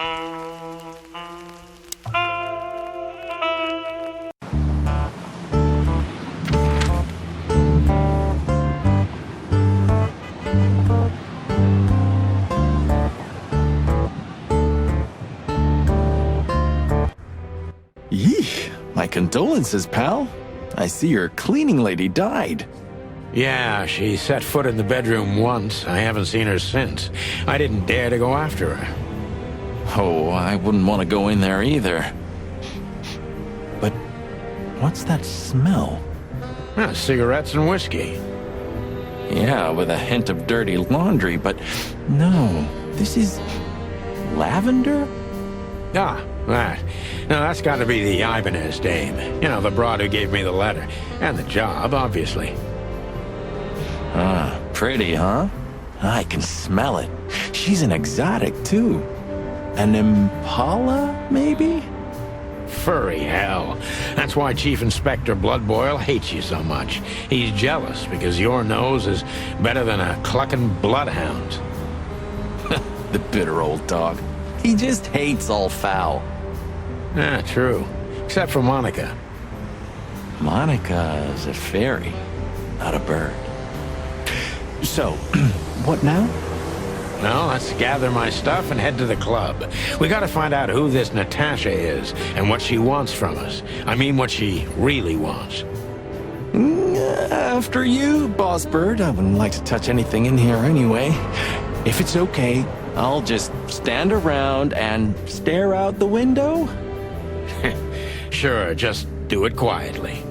Yeesh, my condolences, pal. I see your cleaning lady died. Yeah, she set foot in the bedroom once. I haven't seen her since. I didn't dare to go after her. Oh, I wouldn't want to go in there either. But what's that smell? Cigarettes and whiskey. Yeah, with a hint of dirty laundry, but no, this is lavender? Ah, that. Now that's got to be the Ibanez dame. You know, the broad who gave me the letter. And the job, obviously. Ah, pretty, huh? I can smell it. She's an exotic, too. An impala, maybe? Furry hell. That's why Chief Inspector Bloodboil hates you so much. He's jealous because your nose is better than a clucking bloodhound. The bitter old dog. He just hates all foul. Ah, true. Except for Monica. Monica's a fairy, not a bird. So, what now? Well, let's gather my stuff and head to the club. We gotta find out who this Natasha is and what she wants from us. I mean, what she really wants. After you, Boss Bird. I wouldn't like to touch anything in here anyway. If it's okay, I'll just stand around and stare out the window? Sure, just do it quietly.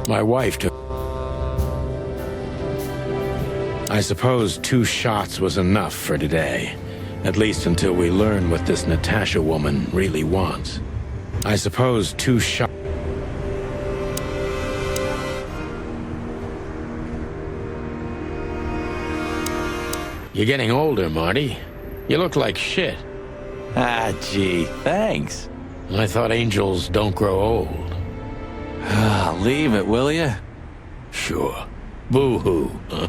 My wife took... I suppose 2 shots was enough for today. At least until we learn what this Natasha woman really wants. I suppose 2 shots... You're getting older, Marty. You look like shit. Ah, gee, thanks. I thought angels don't grow old. Leave it, will ya? Sure. Boo-hoo, huh?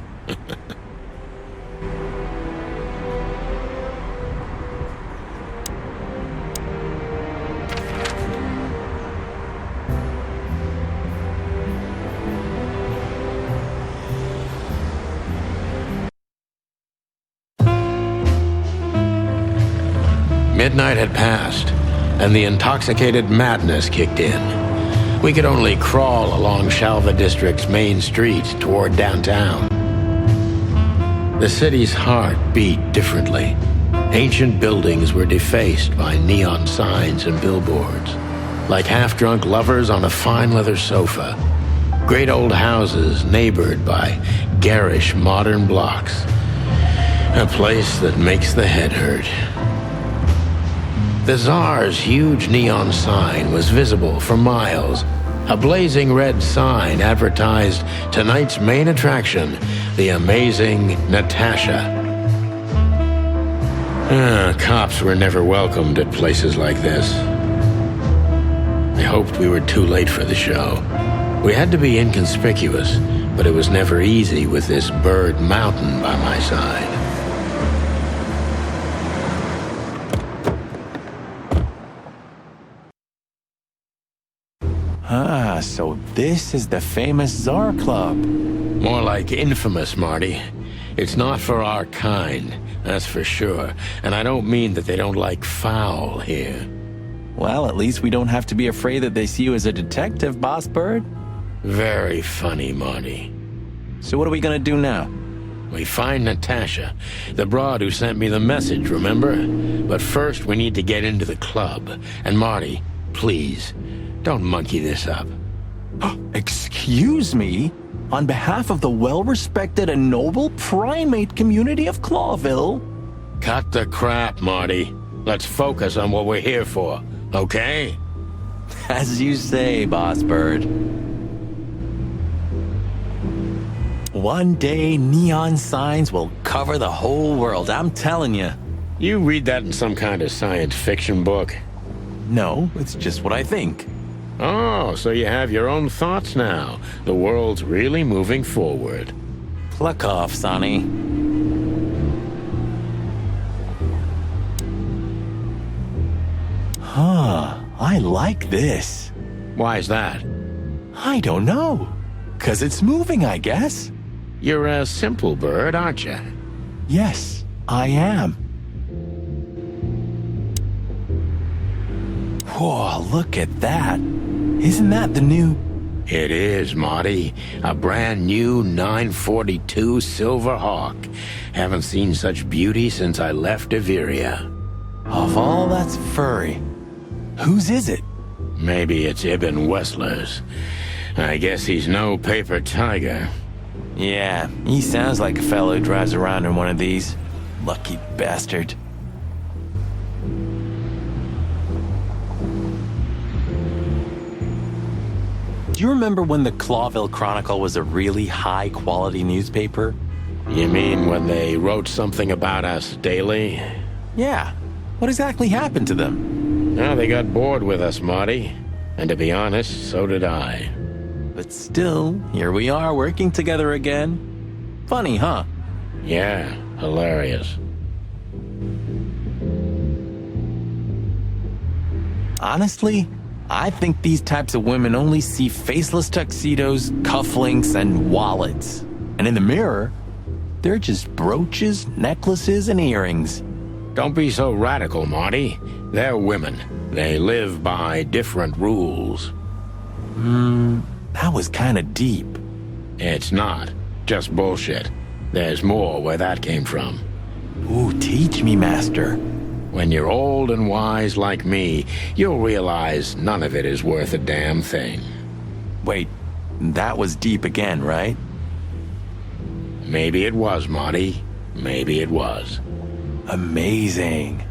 Midnight had passed, and the intoxicated madness kicked in. We could only crawl along Shalva District's main street toward downtown. The city's heart beat differently. Ancient buildings were defaced by neon signs and billboards, like half-drunk lovers on a fine leather sofa. Great old houses neighbored by garish modern blocks. A place that makes the head hurt. The Tsar's huge neon sign was visible for miles. A blazing red sign advertised tonight's main attraction, the amazing Natasha. Cops were never welcomed at places like this. I hoped we were too late for the show. We had to be inconspicuous, but it was never easy with this bird mountain by my side. Ah, so this is the famous Tsar Club. More like infamous, Marty. It's not for our kind, that's for sure. And I don't mean that they don't like foul here. Well, at least we don't have to be afraid that they see you as a detective, Boss Bird. Very funny, Marty. So what are we gonna do now? We find Natasha, the broad who sent me the message, remember? But first we need to get into the club. And Marty, please, don't monkey this up. Excuse me? On behalf of the well-respected and noble primate community of Clawville? Cut the crap, Marty. Let's focus on what we're here for, okay? As you say, Boss Bird. One day, neon signs will cover the whole world, I'm telling you. You read that in some kind of science fiction book? No, it's just what I think. Oh, so you have your own thoughts now. The world's really moving forward. Pluck off, Sonny. Huh, I like this. Why is that? I don't know. 'Cause it's moving, I guess. You're a simple bird, aren't you? Yes, I am. Whoa, look at that. Isn't that the new... It is, Marty. A brand new 942 Silver Hawk. Haven't seen such beauty since I left Iveria. Of all that's furry, whose is it? Maybe it's Ibn Wessler's. I guess he's no paper tiger. Yeah, he sounds like a fellow who drives around in one of these. Lucky bastard. Do you remember when the Clawville Chronicle was a really high-quality newspaper? You mean when they wrote something about us daily? Yeah. What exactly happened to them? Well, they got bored with us, Marty. And to be honest, so did I. But still, here we are working together again. Funny, huh? Yeah, hilarious. Honestly, I think these types of women only see faceless tuxedos, cufflinks, and wallets. And in the mirror, they're just brooches, necklaces, and earrings. Don't be so radical, Marty. They're women. They live by different rules. That was kind of deep. It's not. Just bullshit. There's more where that came from. Ooh, teach me, master. When you're old and wise like me, you'll realize none of it is worth a damn thing. Wait, that was deep again, right? Maybe it was, Marty. Maybe it was. Amazing.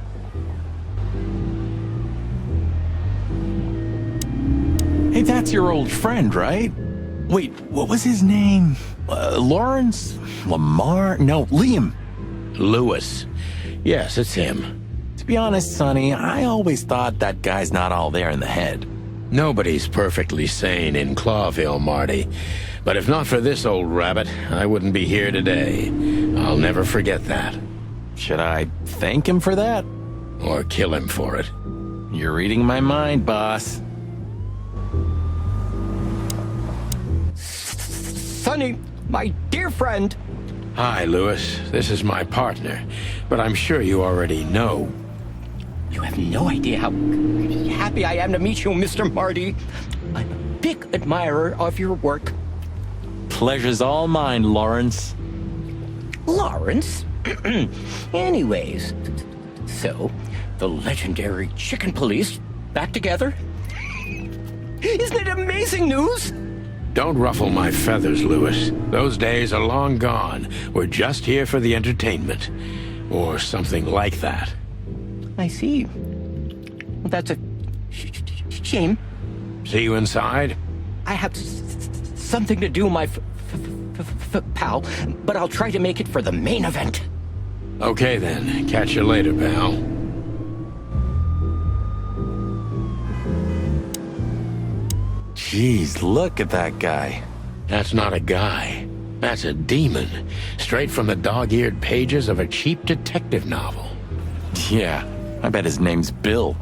Hey, that's your old friend, right? Wait, what was his name? Lawrence? Lamar? No, Liam. Lewis. Yes, it's him. To be honest, Sonny, I always thought that guy's not all there in the head. Nobody's perfectly sane in Clawville, Marty. But if not for this old rabbit, I wouldn't be here today. I'll never forget that. Should I thank him for that? Or kill him for it. You're reading my mind, boss. Sonny, my dear friend. Hi, Lewis. This is my partner. But I'm sure you already know. You have no idea how happy I am to meet you, Mr. Marty. I'm a big admirer of your work. Pleasure's all mine, Lawrence. Lawrence? Anyways, so, the legendary Chicken Police back together? Isn't it amazing news? Don't ruffle my feathers, Lewis. Those days are long gone. We're just here for the entertainment. Or something like that. I see. Well, that's a shame. See you inside? I have something to do, my pal, but I'll try to make it for the main event. Okay then. Catch you later, pal. Jeez, look at that guy. That's not a guy. That's a demon. Straight from the dog-eared pages of a cheap detective novel. Yeah, I bet his name's Bill.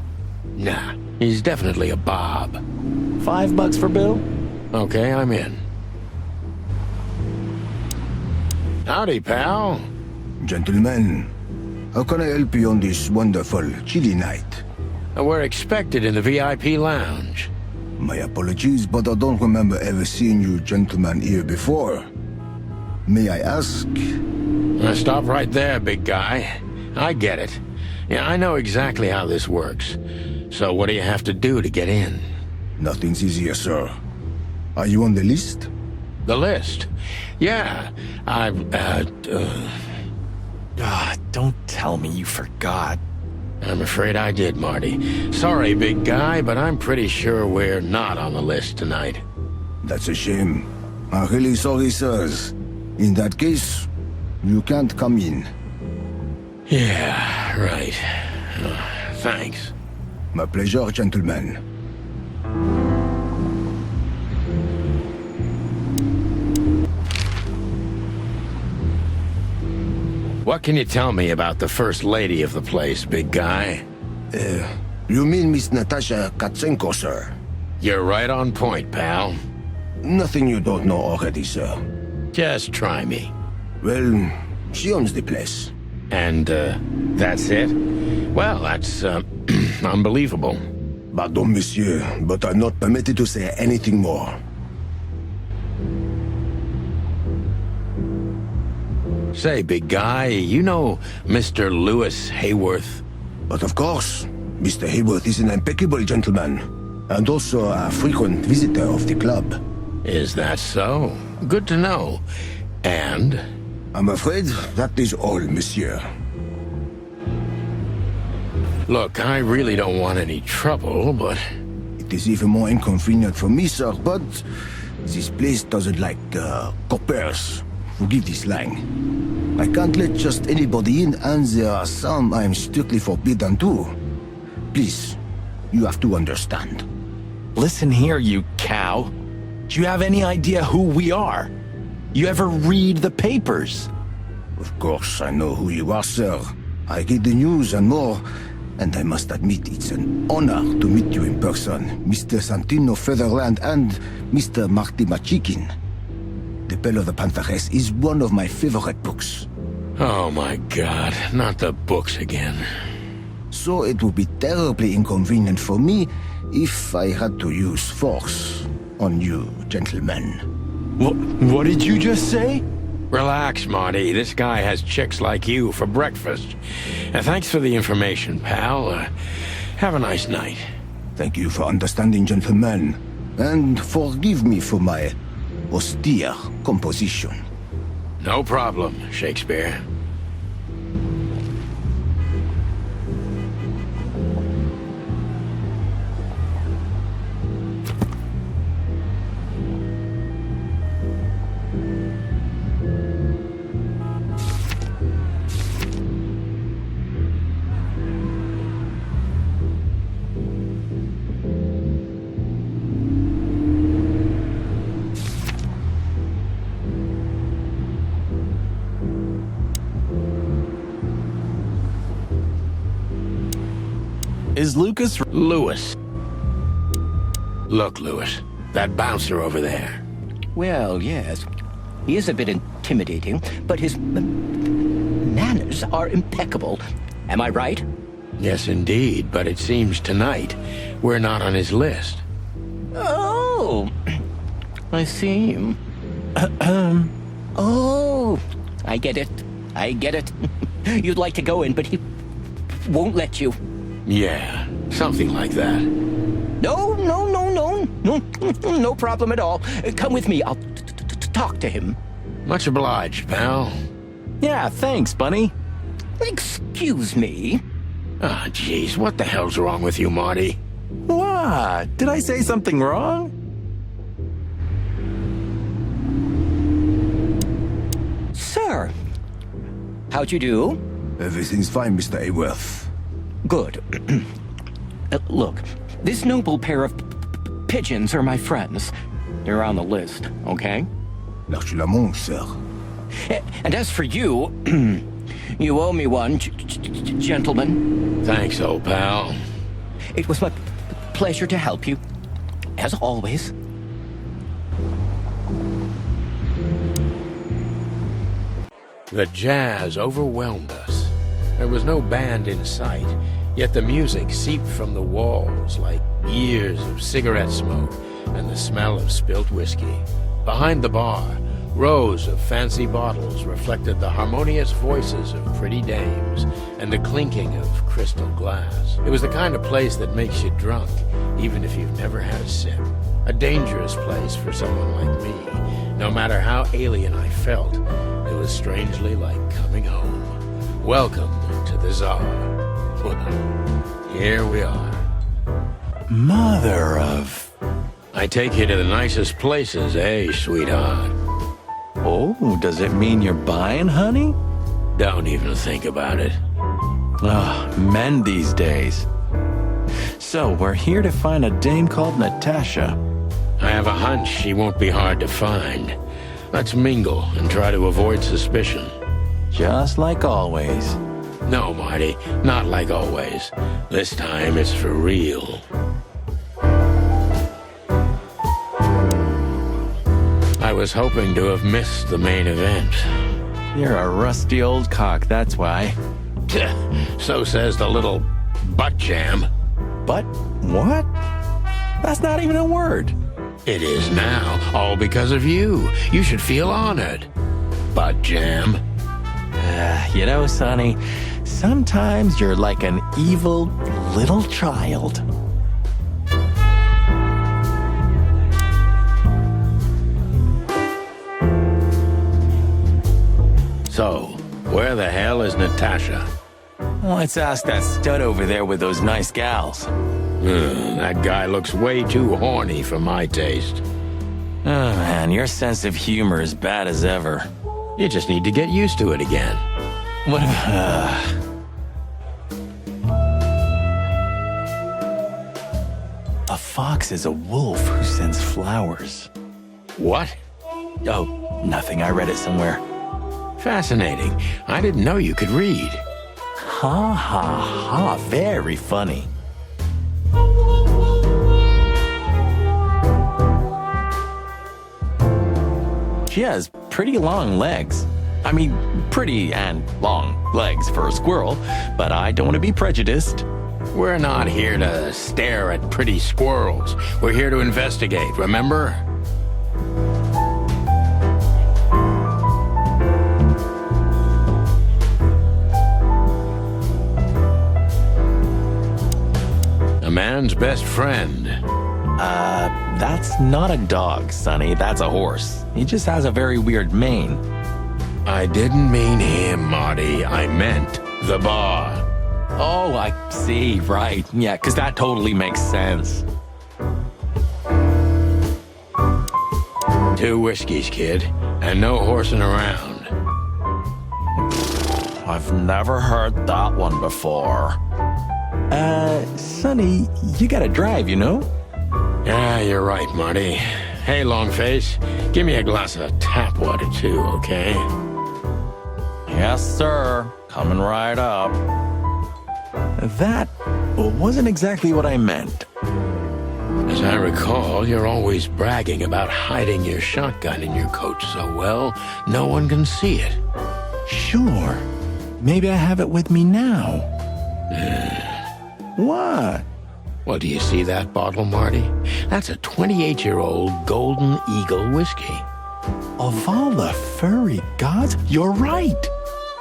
Nah, he's definitely a Bob. $5 for Bill? Okay, I'm in. Howdy, pal. Gentlemen, how can I help you on this wonderful, chilly night? We're expected in the VIP lounge. My apologies, but I don't remember ever seeing you gentlemen here before. May I ask? Stop right there, big guy. I get it. Yeah, I know exactly how this works. So what do you have to do to get in? Nothing's easier, sir. Are you on the list? The list? Yeah, Don't tell me you forgot. I'm afraid I did, Marty. Sorry, big guy, but I'm pretty sure we're not on the list tonight. That's a shame. I'm really sorry, sirs. In that case, you can't come in. Yeah, right. Thanks. My pleasure, gentlemen. What can you tell me about the first lady of the place, big guy? You mean Miss Natasha Katsenko, sir? You're right on point, pal. Nothing you don't know already, sir. Just try me. Well, she owns the place. And, that's it? Well, that's, unbelievable. Pardon, monsieur, but I'm not permitted to say anything more. Say, big guy, you know Mr. Lewis Hayworth? But of course, Mr. Hayworth is an impeccable gentleman, and also a frequent visitor of the club. Is that so? Good to know. And? I'm afraid that is all, monsieur. Look, I really don't want any trouble, but... It is even more inconvenient for me, sir, but this place doesn't like, coppers. Forgive this slang. I can't let just anybody in, and there are some I'm strictly forbidden to. Please, you have to understand. Listen here, you cow. Do you have any idea who we are? You ever read the papers? Of course, I know who you are, sir. I read the news and more, and I must admit it's an honor to meet you in person, Mr. Santino Featherland and Mr. Marty Machikin. The Bell of the Pantheress is one of my favorite books. Oh my God, not the books again. So it would be terribly inconvenient for me if I had to use force on you, gentlemen. What did you just say? Relax, Marty. This guy has chicks like you for breakfast. Thanks for the information, pal. Have a nice night. Thank you for understanding, gentlemen, and forgive me for my austere composition. No problem, Shakespeare. Is Lucas... Lewis. Look, Lewis, that bouncer over there. Well, yes. He is a bit intimidating, but his manners are impeccable. Am I right? Yes, indeed, but it seems tonight we're not on his list. Oh, I see. Oh, I get it. I get it. You'd like to go in, but he won't let you. Yeah, something like that. No, no problem at all. Come with me. I'll talk to him. Much obliged, pal. Yeah, thanks, Bunny. Excuse me. Ah, jeez, what the hell's wrong with you, Marty? What? Did I say something wrong? Sir, how'd you do? Everything's fine, Mr. Hayworth. Good. Look, this noble pair of pigeons are my friends. They're on the list, okay? L'Archulamont, sir. And as for you, you owe me one, gentlemen. Thanks, old pal. It was my pleasure to help you, as always. The jazz overwhelmed us. There was no band in sight, yet the music seeped from the walls like years of cigarette smoke and the smell of spilt whiskey. Behind the bar, rows of fancy bottles reflected the harmonious voices of pretty dames and the clinking of crystal glass. It was the kind of place that makes you drunk, even if you've never had a sip. A dangerous place for someone like me. No matter how alien I felt, it was strangely like coming home. Welcome to the Tsar. Here we are. Mother of... I take you to the nicest places, eh, sweetheart? Oh, does it mean you're buying, honey? Don't even think about it. Ugh, men these days. So, we're here to find a dame called Natasha. I have a hunch she won't be hard to find. Let's mingle and try to avoid suspicion. Just like always. No, Marty, not like always. This time it's for real. I was hoping to have missed the main event. You're a rusty old cock, that's why. So says the little butt jam. But what? That's not even a word. It is now, all because of you. You should feel honored. Butt jam. You know, Sonny, sometimes you're like an evil little child. So, where the hell is Natasha? Let's ask that stud over there with those nice gals. That guy looks way too horny for my taste. Oh man, your sense of humor is bad as ever. You just need to get used to it again. What if, A fox is a wolf who sends flowers. What? Oh, nothing. I read it somewhere. Fascinating. I didn't know you could read. Ha ha ha. Very funny. She has pretty long legs. I mean, pretty and long legs for a squirrel, but I don't want to be prejudiced. We're not here to stare at pretty squirrels. We're here to investigate, remember? A man's best friend. That's not a dog, Sonny. That's a horse. He just has a very weird mane. I didn't mean him, Marty. I meant the bar. Oh, I see. Right. Yeah, because that totally makes sense. 2 whiskeys, kid, and no horsing around. I've never heard that one before. Sonny, you gotta drive, you know? Yeah, you're right, Marty. Hey, Longface, give me a glass of tap water too, okay? Yes, sir. Coming right up. That wasn't exactly what I meant. As I recall, you're always bragging about hiding your shotgun in your coat so well, no one can see it. Sure. Maybe I have it with me now. What? Well, do you see that bottle, Marty? That's a 28-year-old Golden Eagle whiskey. Of all the furry gods, you're right.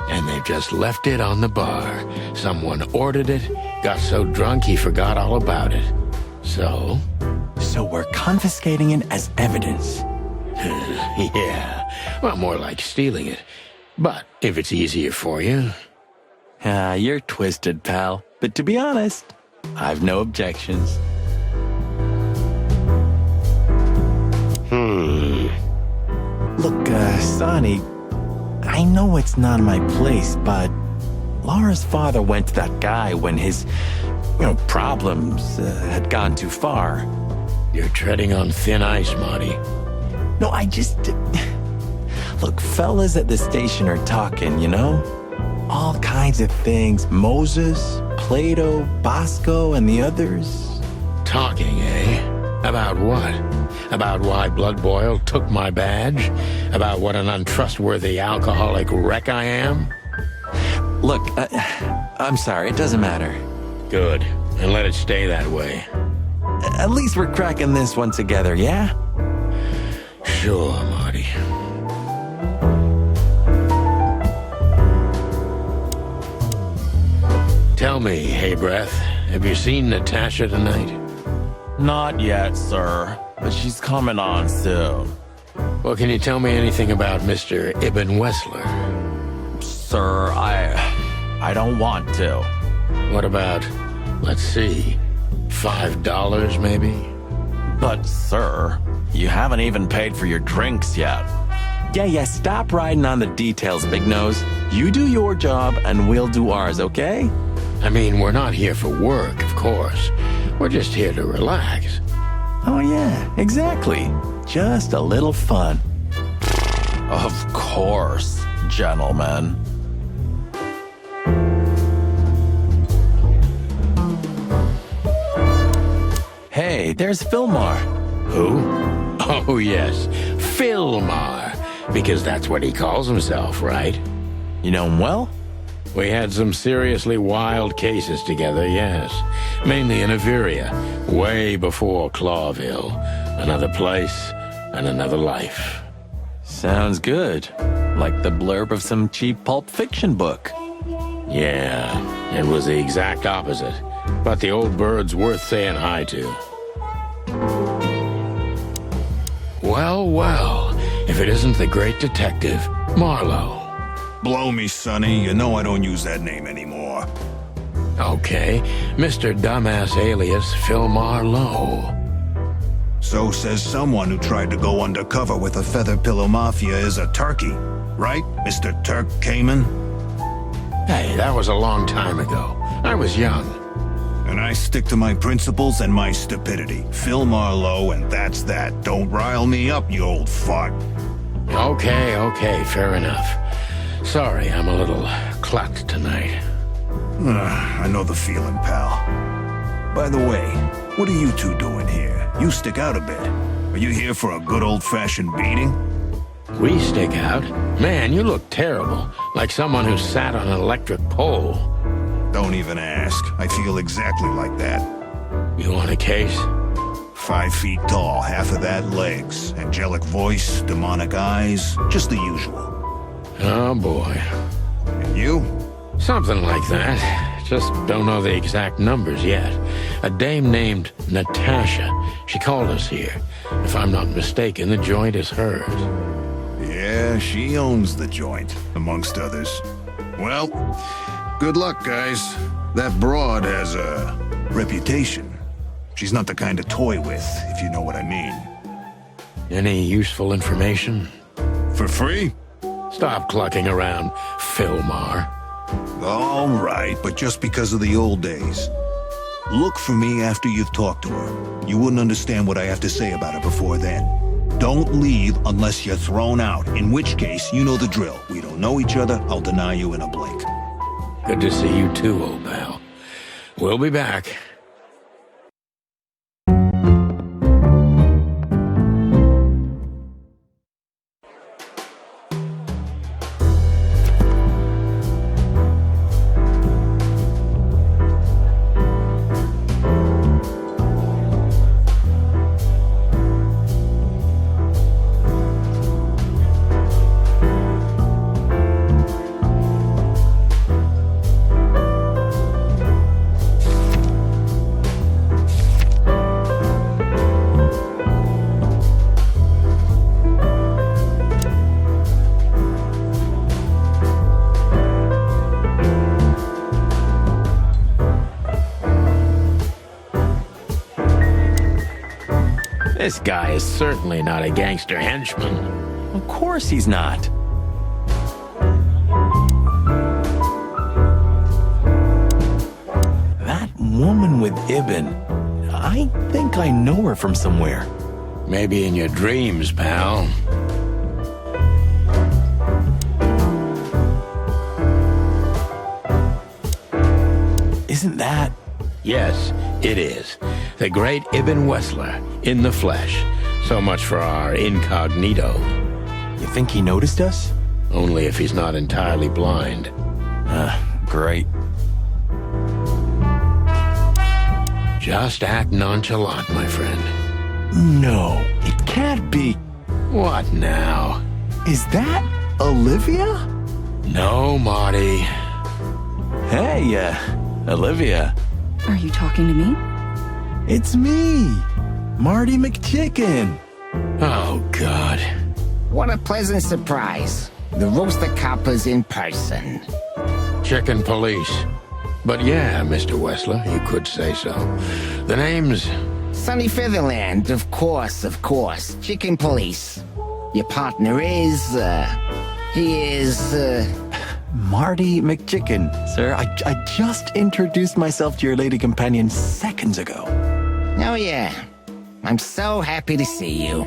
And they've just left it on the bar. Someone ordered it, got so drunk he forgot all about it. So? So we're confiscating it as evidence. Yeah, well, more like stealing it. But if it's easier for you. You're twisted, pal. But to be honest, I've no objections. Look, Sonny, I know it's not my place, but Laura's father went to that guy when his, problems had gone too far. You're treading on thin ice, Marty. No, I just... Look, fellas at the station are talking, you know? All kinds of things. Moses, Plato, Bosco, and the others. Talking, eh? About what? About why Blood Boil took my badge? About what an untrustworthy alcoholic wreck I am? Look, I'm sorry, it doesn't matter. Good, and let it stay that way. At least we're cracking this one together, yeah? Sure, Marty. Tell me, hey Breath, have you seen Natasha tonight? Not yet, sir, but she's coming on soon. Well, can you tell me anything about Mr. Ibn Wessler? Sir, I don't want to. What about, let's see, $5 maybe? But, sir, you haven't even paid for your drinks yet. Yeah, stop riding on the details, Big Nose. You do your job, and we'll do ours, okay? I mean, we're not here for work, of course. We're just here to relax. Oh, yeah, exactly. Just a little fun. Of course, gentlemen. Hey, there's Filmar. Who? Oh, yes, Filmar. Because that's what he calls himself, right? You know him well? We had some seriously wild cases together, yes. Mainly in Averia, way before Clawville. Another place and another life. Sounds good. Like the blurb of some cheap pulp fiction book. Yeah, it was the exact opposite. But the old bird's worth saying hi to. Well, well, if it isn't the great detective, Marlowe. Blow me, Sonny. You know I don't use that name anymore. Okay, Mr. Dumbass alias Filmar Lowe. So says someone who tried to go undercover with a Feather Pillow Mafia is a turkey. Right, Mr. Turk Cayman? Hey, that was a long time ago. I was young. And I stick to my principles and my stupidity. Phil Marlowe, and that's that. Don't rile me up, you old fart. Okay, fair enough. Sorry, I'm a little clucked tonight. I know the feeling, pal. By the way, what are you two doing here? You stick out a bit. Are you here for a good old-fashioned beating? We stick out? Man, you look terrible. Like someone who sat on an electric pole. Don't even ask. I feel exactly like that. You want a case? 5 feet tall, half of that legs. Angelic voice, demonic eyes, just the usual. Oh, boy. And you? Something like that. Just don't know the exact numbers yet. A dame named Natasha. She called us here. If I'm not mistaken, the joint is hers. Yeah, she owns the joint, amongst others. Well, good luck, guys. That broad has a reputation. She's not the kind to toy with, if you know what I mean. Any useful information? For free? Stop clucking around, Filmar. All right, but just because of the old days. Look for me after you've talked to her. You wouldn't understand what I have to say about her before then. Don't leave unless you're thrown out, in which case, you know the drill. We don't know each other, I'll deny you in a blink. Good to see you too, old pal. We'll be back. This guy is certainly not a gangster henchman. Of course he's not. That woman with Ibn, I think I know her from somewhere. Maybe in your dreams, pal. Isn't that... Yes, it is. The great Ibn Wessler, in the flesh. So much for our incognito. You think he noticed us? Only if he's not entirely blind. Great. Just act nonchalant, my friend. No, it can't be. What now? Is that Olivia? No, Marty. Hey, Olivia. Are you talking to me? It's me, Marty McChicken. Oh, God. What a pleasant surprise. The Rooster Copper's in person. Chicken police. But yeah, Mr. Wessler, you could say so. The name's... Sunny Featherland, of course. Chicken Police. Your partner is, he is, Marty McChicken, sir. I just introduced myself to your lady companion seconds ago. Oh yeah. I'm so happy to see you.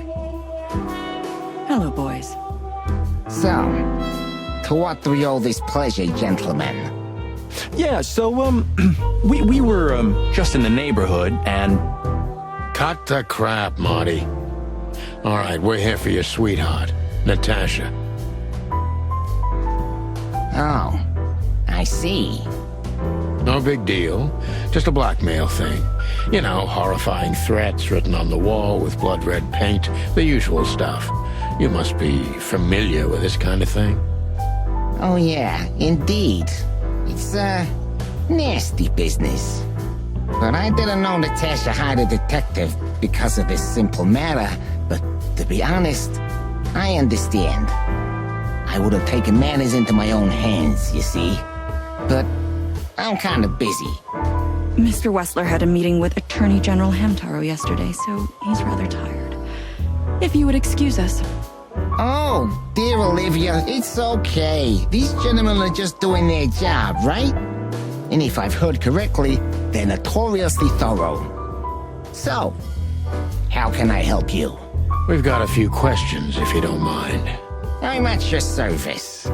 Hello, boys. So, to what do we owe this pleasure, gentlemen? Yeah, so, we were, just in the neighborhood, and Cut the crap, Marty. All right, we're here for your sweetheart, Natasha. Oh, I see. No big deal. Just a blackmail thing. You know, horrifying threats written on the wall with blood-red paint. The usual stuff. You must be familiar with this kind of thing. Oh yeah, indeed. It's nasty business. But I didn't know Natasha hired a detective because of this simple matter. But to be honest, I understand. I would have taken matters into my own hands, you see. But I'm kind of busy. Mr. Wessler had a meeting with Attorney General Hamtaro yesterday, so he's rather tired. If you would excuse us. Oh, dear Olivia, it's okay. These gentlemen are just doing their job, right? And if I've heard correctly, they're notoriously thorough. So, how can I help you? We've got a few questions, if you don't mind. I'm at your service.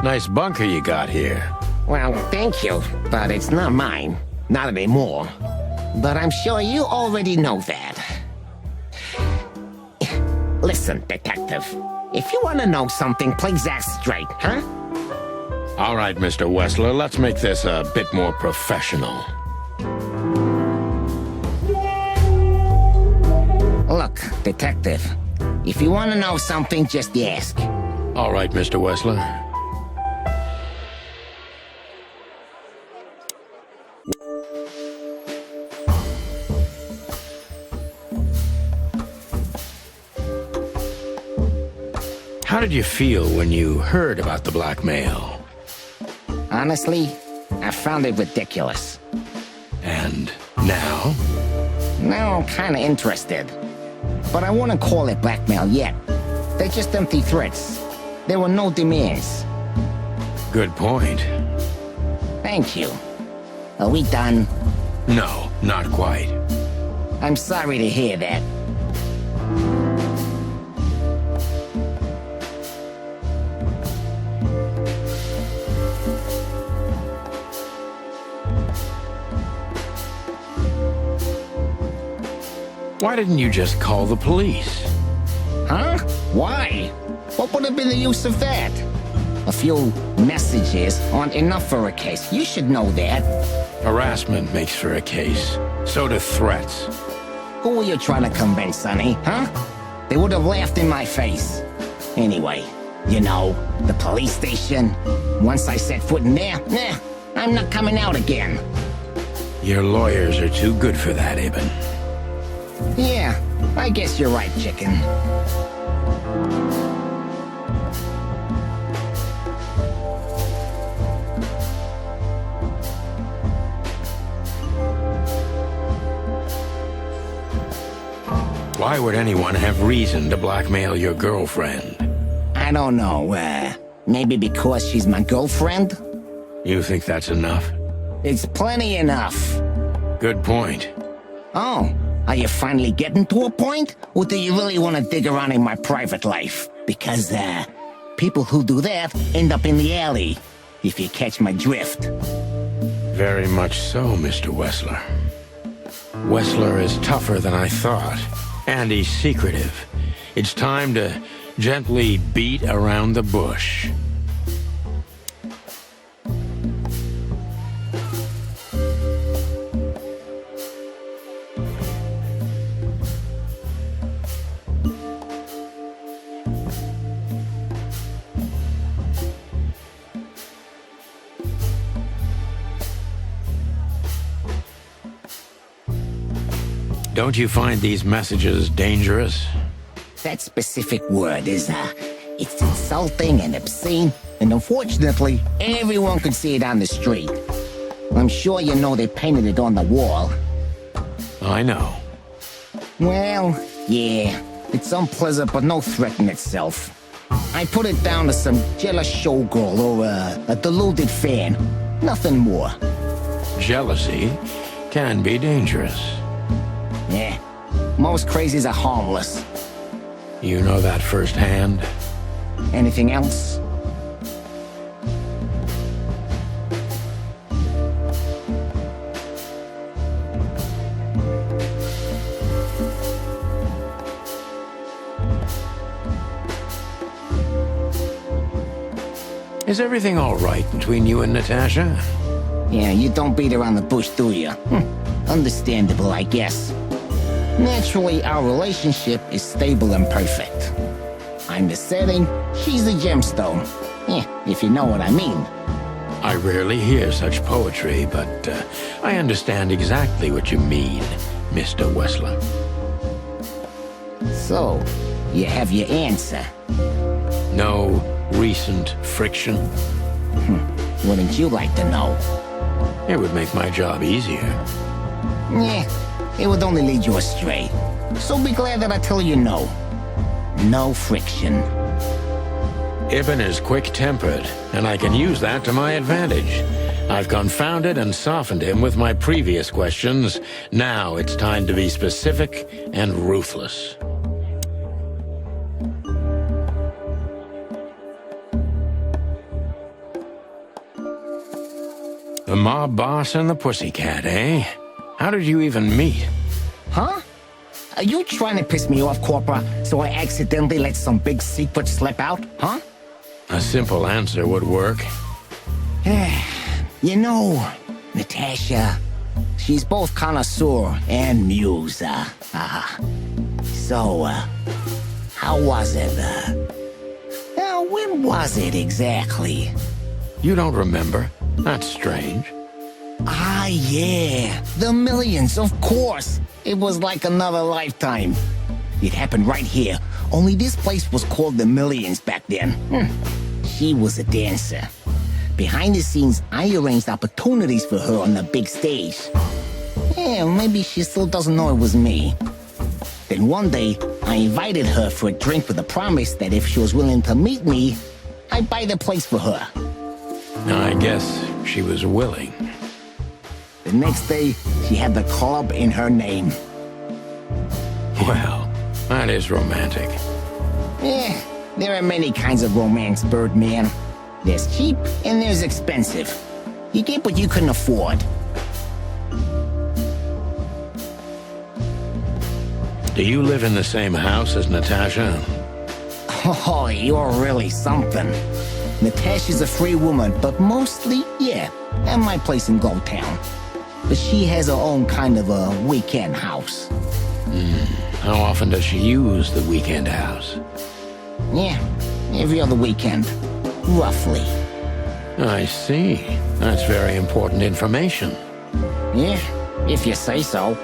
Nice bunker you got here. Well, thank you, but it's not mine. Not anymore. But I'm sure you already know that. Listen, detective. If you want to know something, please ask straight, huh? All right, Mr. Wessler, let's make this a bit more professional. Look, detective. If you want to know something, just ask. All right, Mr. Wessler. How did you feel when you heard about the blackmail? Honestly, I found it ridiculous. And now? Now I'm kinda interested. But I wouldn't call it blackmail yet. They're just empty threats. There were no demands. Good point. Thank you. Are we done? No, not quite. I'm sorry to hear that. Why didn't you just call the police? Huh? Why? What would have been the use of that? A few messages aren't enough for a case. You should know that. Harassment makes for a case. So do threats. Who were you trying to convince, Sonny, huh? They would have laughed in my face. Anyway, you know, the police station. Once I set foot in there, I'm not coming out again. Your lawyers are too good for that, Eben. Yeah, I guess you're right, chicken. Why would anyone have reason to blackmail your girlfriend? I don't know, maybe because she's my girlfriend? You think that's enough? It's plenty enough. Good point. Oh, are you finally getting to a point? Or do you really want to dig around in my private life? Because, people who do that end up in the alley, if you catch my drift. Very much so, Mr. Wessler. Wessler is tougher than I thought, and he's secretive. It's time to gently beat around the bush. Don't you find these messages dangerous? That specific word is, it's insulting and obscene, and unfortunately, everyone can see it on the street. I'm sure you know they painted it on the wall. I know. Well, yeah, it's unpleasant but no threat in itself. I put it down to some jealous showgirl or a deluded fan. Nothing more. Jealousy can be dangerous. Yeah, most crazies are harmless. You know that firsthand? Anything else? Is everything all right between you and Natasha? Yeah, you don't beat around the bush, do you? Understandable, I guess. Naturally, our relationship is stable and perfect. I'm the setting, she's the gemstone. If you know what I mean. I rarely hear such poetry, but I understand exactly what you mean, Mr. Wessler. So, you have your answer. No recent friction? Wouldn't you like to know? It would make my job easier. It would only lead you astray. So be glad that I tell you no. No friction. Ibn is quick-tempered, and I can use that to my advantage. I've confounded and softened him with my previous questions. Now it's time to be specific and ruthless. The mob boss and the pussycat, eh? How did you even meet? Huh? Are you trying to piss me off, Corpora, so I accidentally let some big secret slip out, huh? A simple answer would work. You know, Natasha, she's both connoisseur and muse. So, how was it? When was it exactly? You don't remember? That's strange. Yeah, the millions, of course. It was like another lifetime. It happened right here, only this place was called the Millions back then. She was a dancer. Behind the scenes, I arranged opportunities for her on the big stage. Maybe she still doesn't know it was me. Then one day, I invited her for a drink with a promise that if she was willing to meet me, I'd buy the place for her. I guess she was willing. The next day, she had the club in her name. Well, that is romantic. There are many kinds of romance, Birdman. There's cheap and there's expensive. You get what you couldn't afford. Do you live in the same house as Natasha? Oh, you're really something. Natasha's a free woman, but mostly, at my place in Gold Town. But she has her own kind of a weekend house. How often does she use the weekend house? Every other weekend. Roughly. I see. That's very important information. If you say so.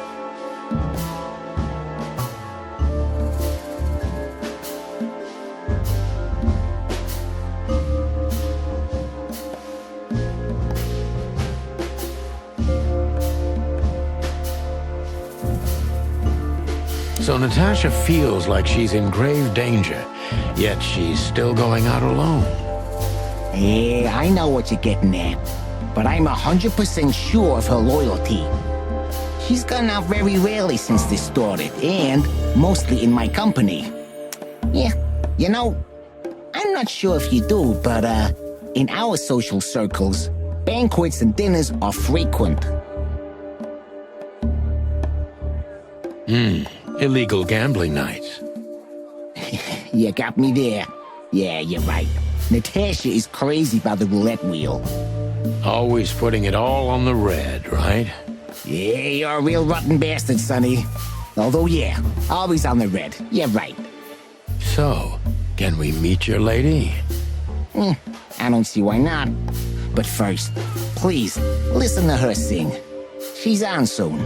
So Natasha feels like she's in grave danger, yet she's still going out alone. I know what you're getting at, but I'm 100% sure of her loyalty. She's gone out very rarely since this started, and mostly in my company. You know, I'm not sure if you do, but in our social circles, banquets and dinners are frequent. Illegal gambling nights. You got me there. Yeah, you're right. Natasha is crazy about the roulette wheel. Always putting it all on the red, right? Yeah, you're a real rotten bastard, Sonny. Although, always on the red. Yeah, right. So, can we meet your lady? I don't see why not. But first, please, listen to her sing. She's on soon.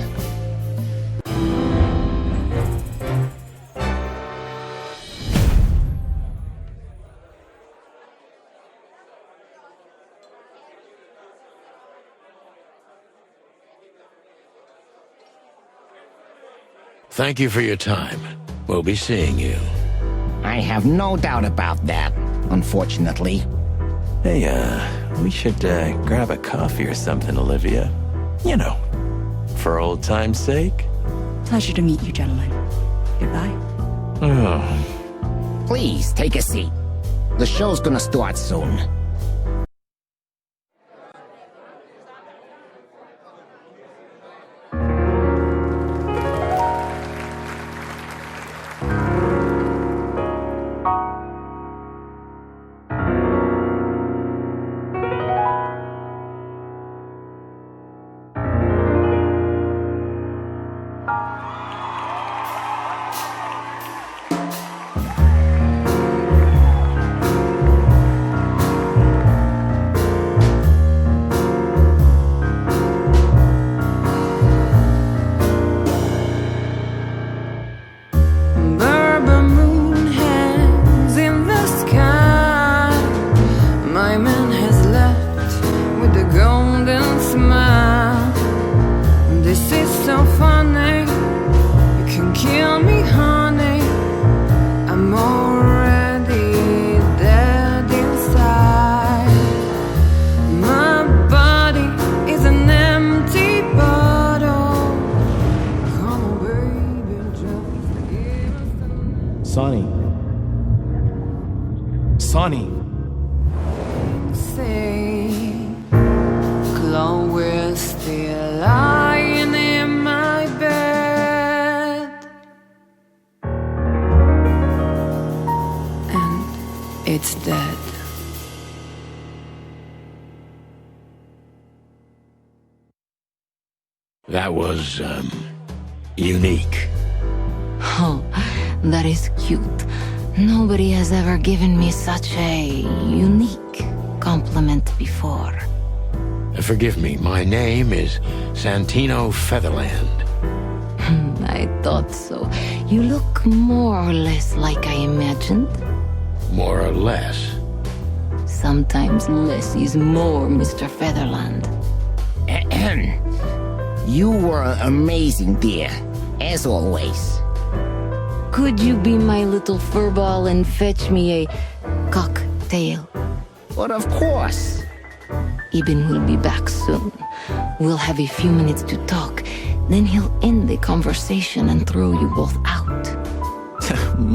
Thank you for your time. We'll be seeing you. I have no doubt about that, unfortunately. Hey, we should grab a coffee or something, Olivia. You know, for old time's sake. Pleasure to meet you, gentlemen. Goodbye. Oh. Please, take a seat. The show's gonna start soon. Sonny. Say, Chloe's still lying in my bed, and it's dead. That was, unique. Oh, that is cute. Nobody has ever given me such a unique compliment before. Forgive me, my name is Santino Featherland. I thought so. You look more or less like I imagined. More or less. Sometimes less is more, Mr. Featherland. You were amazing, dear. As always. Could you be my little furball and fetch me a cocktail? But of course. Ibn will be back soon. We'll have a few minutes to talk. Then he'll end the conversation and throw you both out.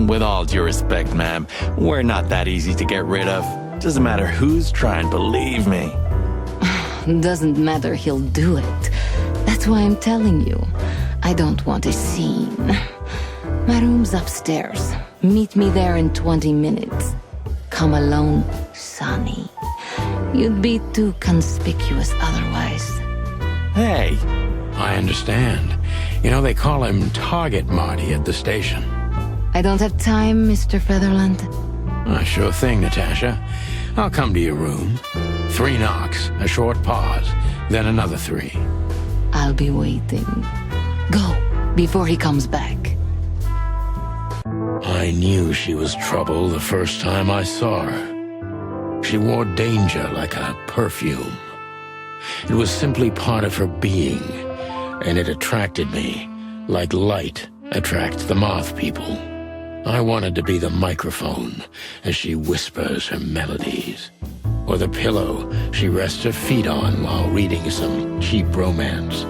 With all due respect, ma'am, we're not that easy to get rid of. Doesn't matter who's trying, believe me. Doesn't matter, he'll do it. That's why I'm telling you. I don't want a scene. My room's upstairs. Meet me there in 20 minutes. Come alone, Sonny. You'd be too conspicuous otherwise. Hey. I understand. You know, they call him Target Marty at the station. I don't have time, Mr. Featherland. Sure thing, Natasha. I'll come to your room. 3 knocks, a short pause, then another 3. I'll be waiting. Go, before he comes back. I knew she was trouble the first time I saw her. She wore danger like a perfume. It was simply part of her being, and it attracted me, like light attracts the moth people. I wanted to be the microphone as she whispers her melodies, or the pillow she rests her feet on while reading some cheap romance.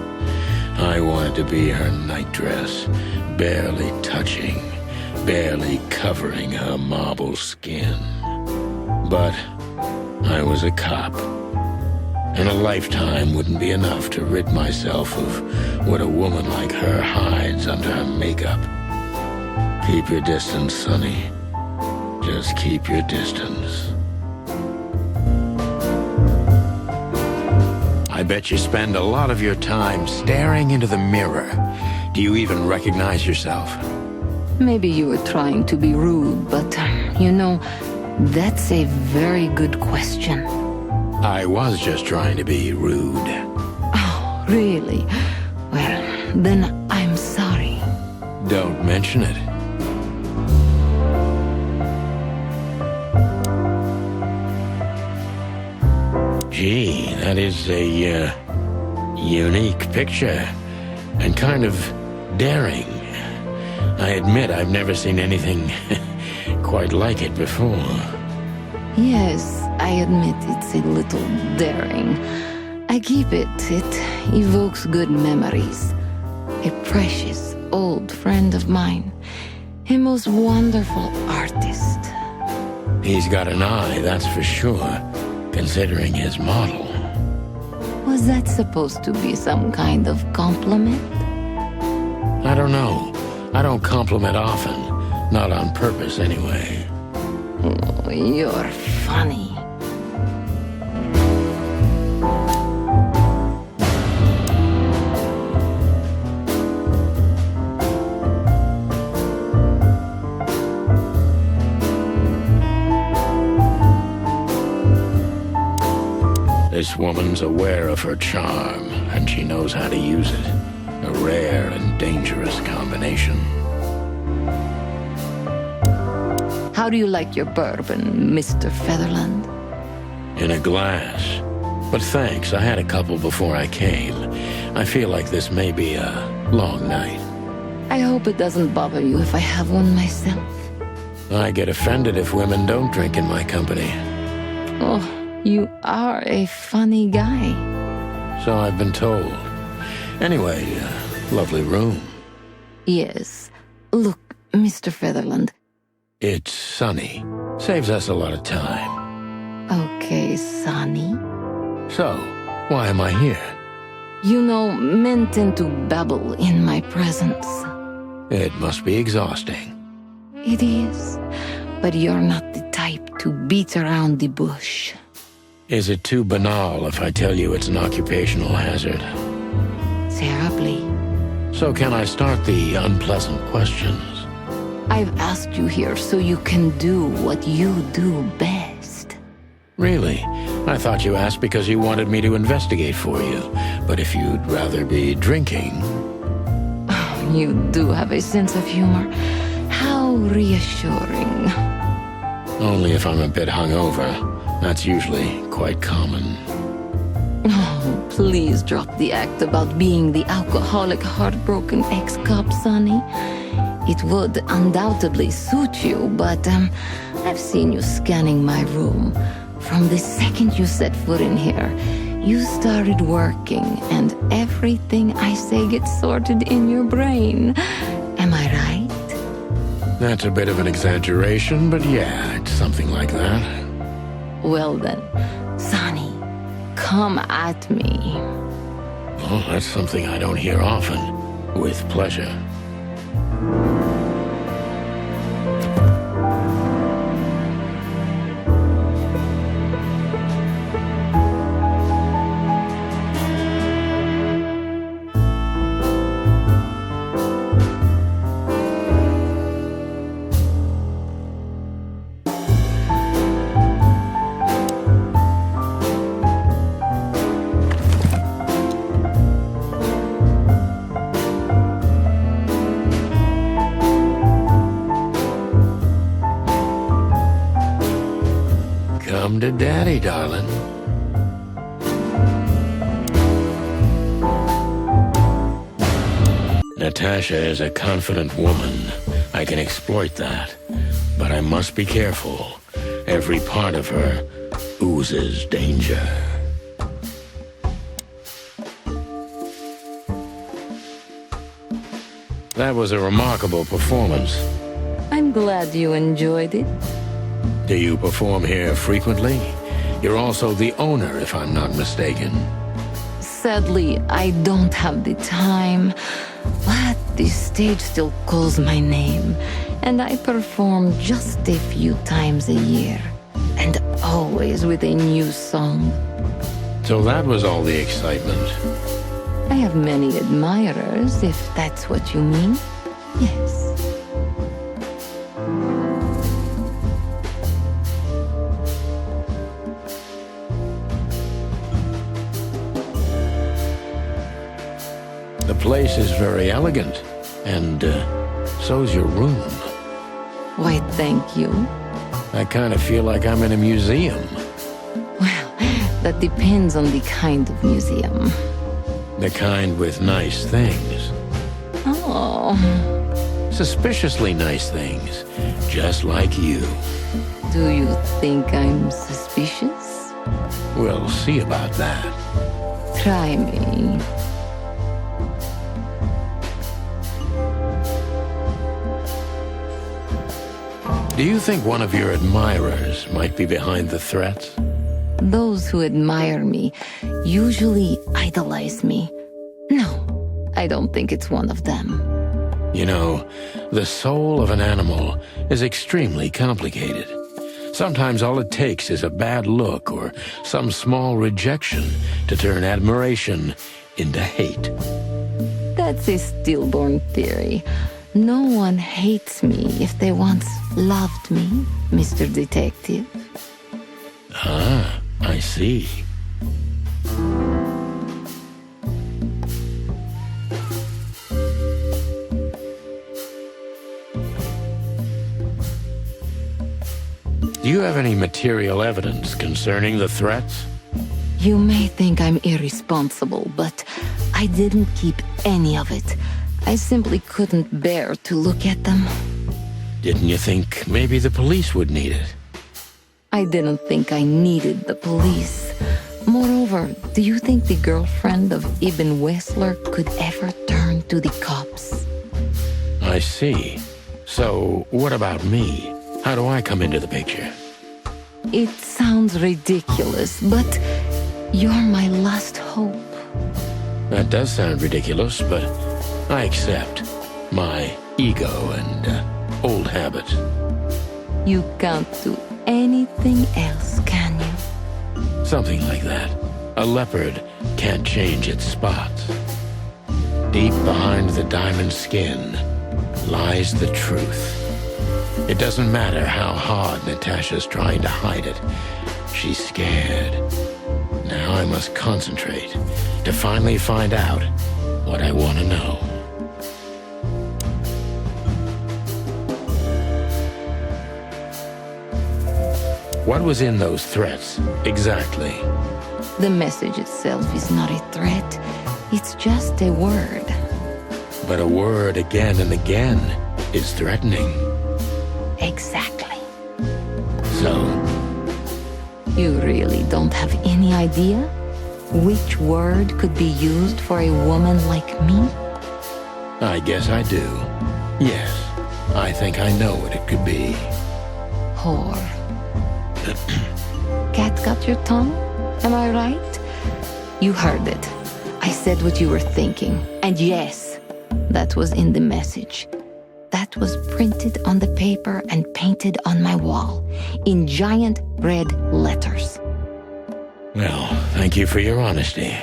I wanted to be her nightdress, barely touching, barely covering her marble skin. But I was a cop, and a lifetime wouldn't be enough to rid myself of what a woman like her hides under her makeup. Keep your distance, Sonny. Just keep your distance. I bet you spend a lot of your time staring into the mirror. Do you even recognize yourself? Maybe you were trying to be rude, but, that's a very good question. I was just trying to be rude. Oh, really? Well, then I'm sorry. Don't mention it. Gee, that is a, unique picture, and kind of daring. I admit I've never seen anything quite like it before. Yes, I admit it's a little daring. I keep it. It evokes good memories. A precious old friend of mine. A most wonderful artist. He's got an eye, that's for sure, considering his model. Was that supposed to be some kind of compliment? I don't know. I don't compliment often. Not on purpose, anyway. Oh, you're funny. This woman's aware of her charm, and she knows how to use it. A rare and dangerous combination. How do you like your bourbon, Mr. Featherland? In a glass. But thanks, I had a couple before I came. I feel like this may be a long night. I hope it doesn't bother you if I have one myself. I get offended if women don't drink in my company. Oh, you are a funny guy. So I've been told. Anyway, lovely room. Yes. Look, Mr. Featherland. It's sunny. Saves us a lot of time. Okay, Sonny. So, why am I here? You know, men tend to babble in my presence. It must be exhausting. It is. But you're not the type to beat around the bush. Is it too banal if I tell you it's an occupational hazard? Terribly. So can I start the unpleasant questions? I've asked you here so you can do what you do best. Really? I thought you asked because you wanted me to investigate for you. But if you'd rather be drinking... You do have a sense of humor. How reassuring. Only if I'm a bit hungover. That's usually quite common. Oh, please drop the act about being the alcoholic, heartbroken ex-cop, Sonny. It would undoubtedly suit you, but I've seen you scanning my room. From the second you set foot in here, you started working, and everything I say gets sorted in your brain. Am I right? That's a bit of an exaggeration, but yeah, it's something like that. Well then, Sonny, come at me. Well, that's something I don't hear often. With pleasure. Come to Daddy, darling. Natasha is a confident woman. I can exploit that. But I must be careful. Every part of her oozes danger. That was a remarkable performance. I'm glad you enjoyed it. Do you perform here frequently? You're also the owner, if I'm not mistaken. Sadly, I don't have the time, but the stage still calls my name, and I perform just a few times a year, and always with a new song. So that was all the excitement. I have many admirers, if that's what you mean. Yes. The place is very elegant, and so's your room. Why, thank you. I kind of feel like I'm in a museum. Well, that depends on the kind of museum. The kind with nice things. Oh, Suspiciously nice things, just like you. do you think I'm suspicious? We'll see about that. Try me. Do you think one of your admirers might be behind the threats? Those who admire me usually idolize me. No, I don't think it's one of them. You know, the soul of an animal is extremely complicated. Sometimes all it takes is a bad look or some small rejection to turn admiration into hate. That's a stillborn theory. No one hates me if they once loved me, Mr. Detective. Ah, I see. Do you have any material evidence concerning the threats? You may think I'm irresponsible, but I didn't keep any of it. I simply couldn't bear to look at them. Didn't you think maybe the police would need it? I didn't think I needed the police. Moreover, do you think the girlfriend of Ibn Wessler could ever turn to the cops? I see. So, what about me? How do I come into the picture? It sounds ridiculous, but you're my last hope. That does sound ridiculous, but I accept my ego and old habits. You can't do anything else, can you? Something like that. A leopard can't change its spots. Deep behind the diamond skin lies the truth. It doesn't matter how hard Natasha's trying to hide it. She's scared. Now I must concentrate to finally find out what I want to know. What was in those threats, exactly? The message itself is not a threat. It's just a word. But a word again and again is threatening. Exactly. So, You really don't have any idea which word could be used for a woman like me? I guess I do. Yes, I think I know what it could be. Whore. Cat got your tongue? Am I right? You heard it. I said what you were thinking. And yes, that was in the message. That was printed on the paper and painted on my wall in giant red letters. Well, thank you for your honesty.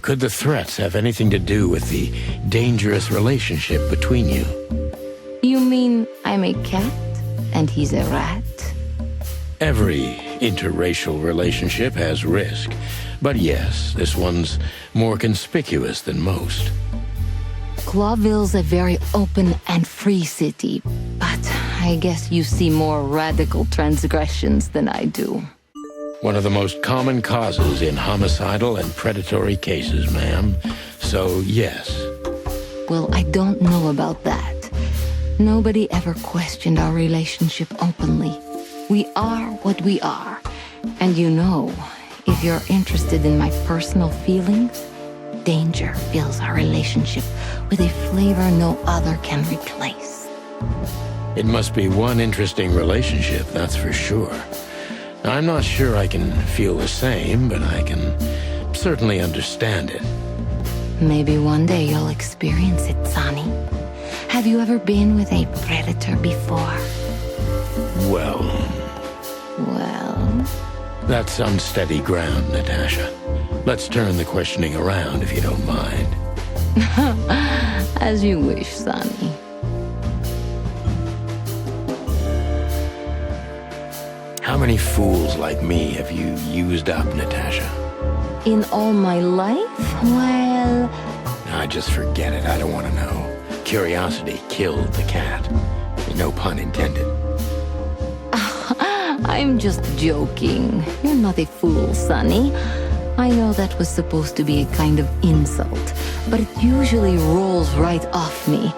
Could the threats have anything to do with the dangerous relationship between you? You mean I'm a cat and he's a rat? Every interracial relationship has risk, but yes, this one's more conspicuous than most. Clawville's a very open and free city, but I guess you see more radical transgressions than I do. One of the most common causes in homicidal and predatory cases, ma'am. So, yes. Well, I don't know about that. Nobody ever questioned our relationship openly. We are what we are. And you know, if you're interested in my personal feelings, danger fills our relationship with a flavor no other can replace. It must be one interesting relationship, that's for sure. I'm not sure I can feel the same, but I can certainly understand it. Maybe one day you'll experience it, Sonny. Have you ever been with a predator before? Well, that's unsteady ground, Natasha. Let's turn the questioning around if you don't mind. As you wish, Sonny. How many fools like me have you used up, Natasha? In all my life? Well... I just forget it. I don't want to know. Curiosity killed the cat. No pun intended. I'm just joking. You're not a fool, Sonny. I know that was supposed to be a kind of insult, but it usually rolls right off me.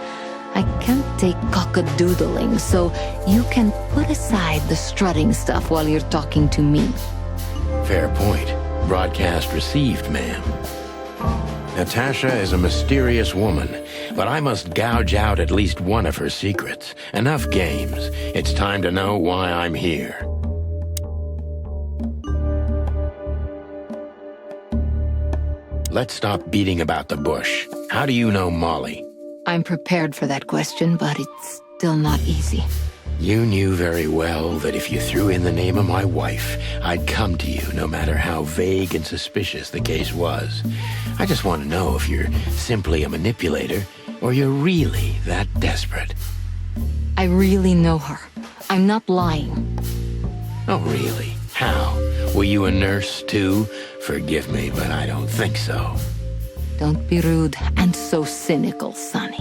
I can't take cock-a-doodling, so you can put aside the strutting stuff while you're talking to me. Fair point. Broadcast received, ma'am. Natasha is a mysterious woman, but I must gouge out at least one of her secrets. Enough games. It's time to know why I'm here. Let's stop beating about the bush. How do you know Molly? I'm prepared for that question, but it's still not easy. You knew very well that if you threw in the name of my wife, I'd come to you no matter how vague and suspicious the case was. I just want to know if you're simply a manipulator or you're really that desperate. I really know her. I'm not lying. Oh, really? How? Were you a nurse, too? Forgive me, but I don't think so. Don't be rude and so cynical, Sonny.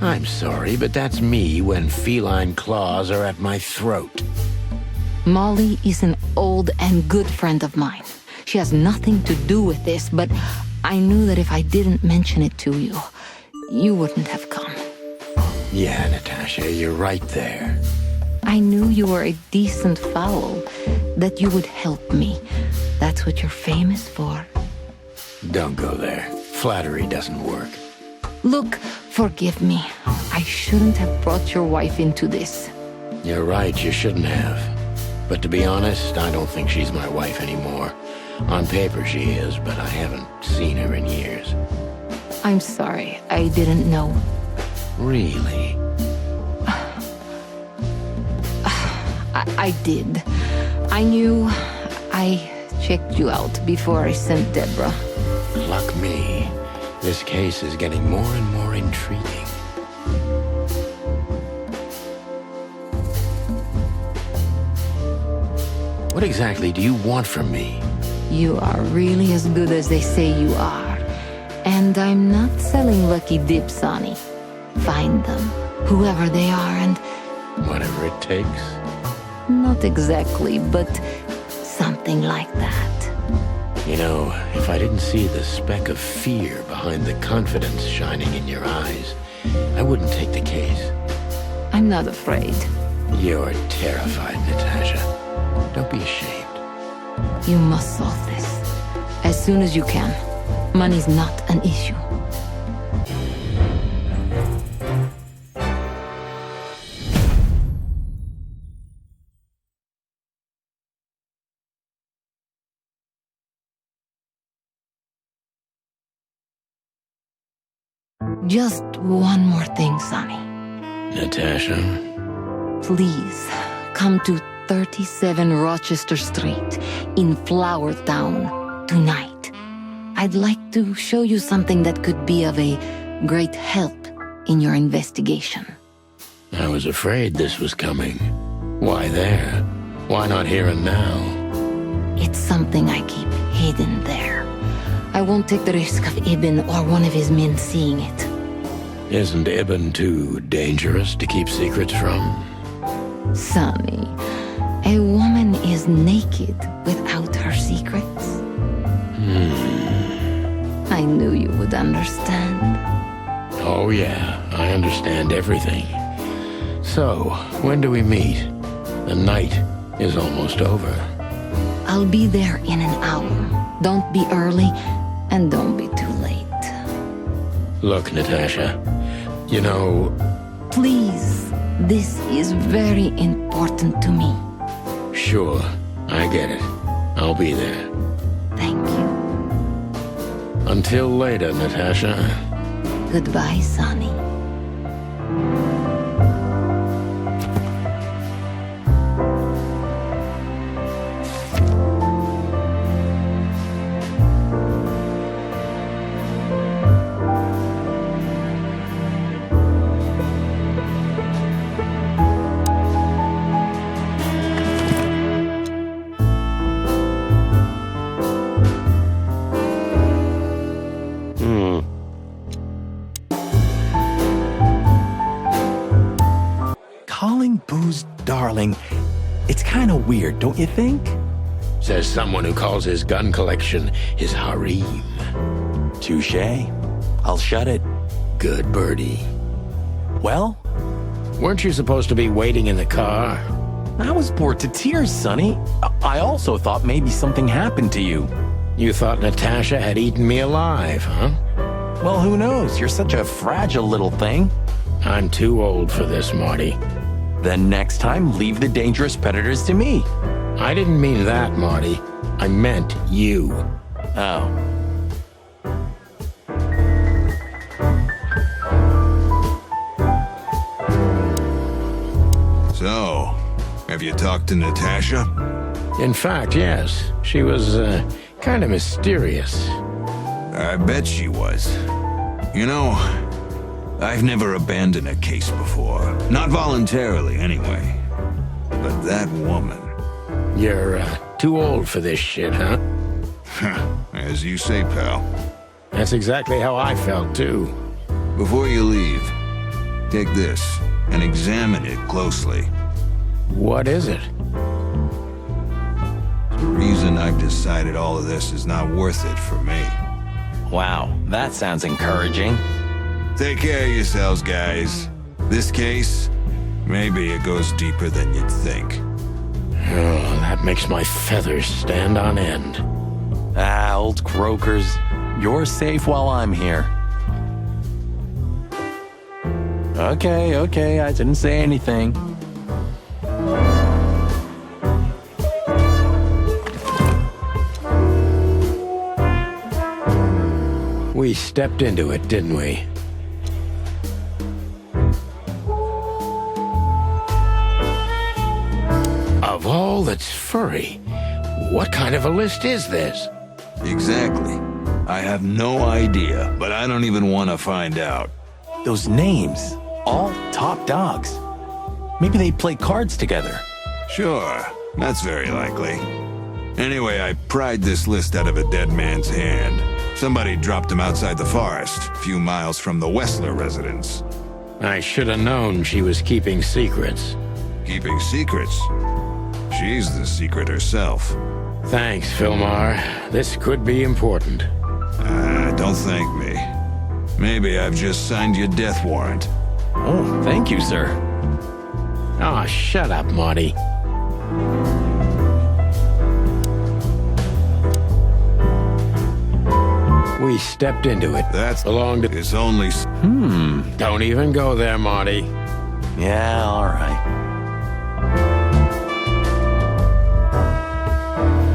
I'm sorry, but that's me when feline claws are at my throat. Molly is an old and good friend of mine. She has nothing to do with this, but I knew that if I didn't mention it to you, you wouldn't have come. Yeah, Natasha, you're right there. I knew you were a decent fowl, that you would help me. That's what you're famous for. Don't go there. Flattery doesn't work. Look, forgive me. I shouldn't have brought your wife into this. You're right, you shouldn't have. But to be honest, I don't think she's my wife anymore. On paper she is, but I haven't seen her in years. I'm sorry, I didn't know. Really? I did. I knew. I checked you out before I sent Deborah. Luck me. This case is getting more and more intriguing. What exactly do you want from me? You are really as good as they say you are. And I'm not selling lucky dips, Sonny. Find them, whoever they are, and... Whatever it takes. Not exactly, but something like that. You know, if I didn't see the speck of fear behind the confidence shining in your eyes, I wouldn't take the case. I'm not afraid. You're terrified, Natasha. Don't be ashamed. You must solve this. As soon as you can. Money's not an issue. Just one more thing, Sonny. Natasha? Please, come to 37 Rochester Street in Flower Town tonight. I'd like to show you something that could be of a great help in your investigation. I was afraid this was coming. Why there? Why not here and now? It's something I keep hidden there. I won't take the risk of Ibn or one of his men seeing it. Isn't Ibn too dangerous to keep secrets from? Sonny, a woman is naked without her secrets. I knew you would understand. Oh yeah, I understand everything. So, when do we meet? The night is almost over. I'll be there in an hour. Don't be early, and don't be too late. Look, Natasha, you know... Please, this is very important to me. Sure, I get it. I'll be there. Thank you. Until later, Natasha. Goodbye, Sonny. Calling booze darling, it's kind of weird, don't you think? Says someone who calls his gun collection his harem. Touche. I'll shut it. Good birdie. Well, Weren't you supposed to be waiting in the car? I was bored to tears, Sonny. I also thought maybe something happened to you. You thought Natasha had eaten me alive, huh? Well, who knows? You're such a fragile little thing. I'm too old for this, Marty. Then next time, leave the dangerous predators to me. I didn't mean that, Marty. I meant you. Oh. So, have you talked to Natasha? In fact, yes. She was, kind of mysterious. I bet she was. You know, I've never abandoned a case before. Not voluntarily, anyway. But that woman... You're, too old for this shit, huh? As you say, pal. That's exactly how I felt, too. Before you leave, take this and examine it closely. What is it? The reason I've decided all of this is not worth it for me. Wow, that sounds encouraging. Take care of yourselves, guys. This case, maybe it goes deeper than you'd think. Oh, that makes my feathers stand on end. Ah, old croakers. You're safe while I'm here. Okay, I didn't say anything. We stepped into it, didn't we? Of all that's furry, what kind of a list is this? Exactly. I have no idea, but I don't even want to find out. Those names, all top dogs. Maybe they play cards together. Sure, that's very likely. Anyway, I pried this list out of a dead man's hand. Somebody dropped him outside the forest, a few miles from the Wessler residence. I should have known she was keeping secrets. Keeping secrets? She's the secret herself. Thanks, Filmar. This could be important. Don't thank me. Maybe I've just signed your death warrant. Oh, thank you, sir. Oh, shut up, Marty. We stepped into it. That's belonged to... It's only... Don't even go there, Marty. Yeah, all right.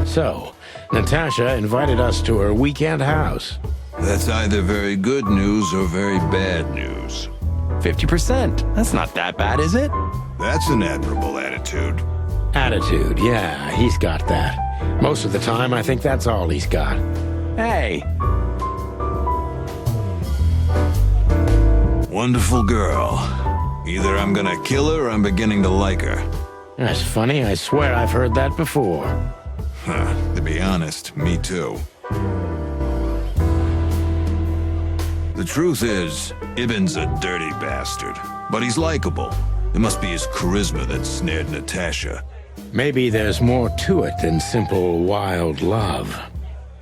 So, Natasha invited us to her weekend house. That's either very good news or very bad news. 50%. That's not that bad, is it? That's an admirable attitude. Attitude, yeah, he's got that. Most of the time, I think that's all he's got. Hey, Wonderful girl. Either I'm gonna kill her or I'm beginning to like her. That's funny, I swear I've heard that before. To be honest, me too. The truth is, Ibn's a dirty bastard, but he's likable. It must be his charisma that snared Natasha. Maybe there's more to it than simple wild love.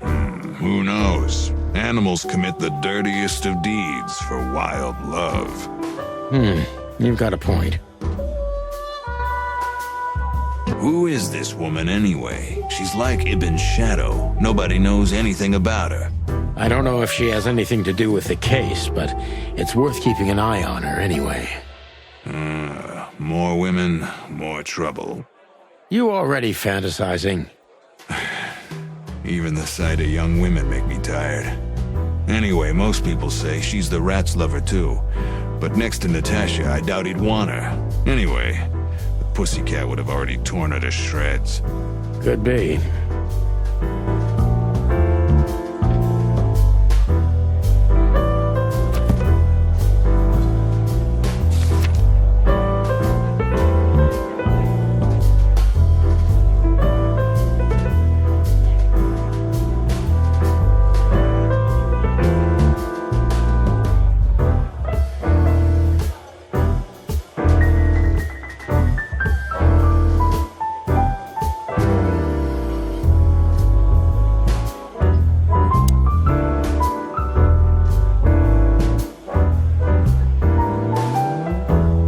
Who knows? Animals commit the dirtiest of deeds for wild love. You've got a point. Who is this woman anyway? She's like Ibn's shadow. Nobody knows anything about her. I don't know if she has anything to do with the case, but it's worth keeping an eye on her anyway. More women, more trouble. You already fantasizing? Even the sight of young women make me tired. Anyway, most people say she's the rat's lover too. But next to Natasha, I doubt he'd want her. Anyway, the pussycat would have already torn her to shreds. Could be.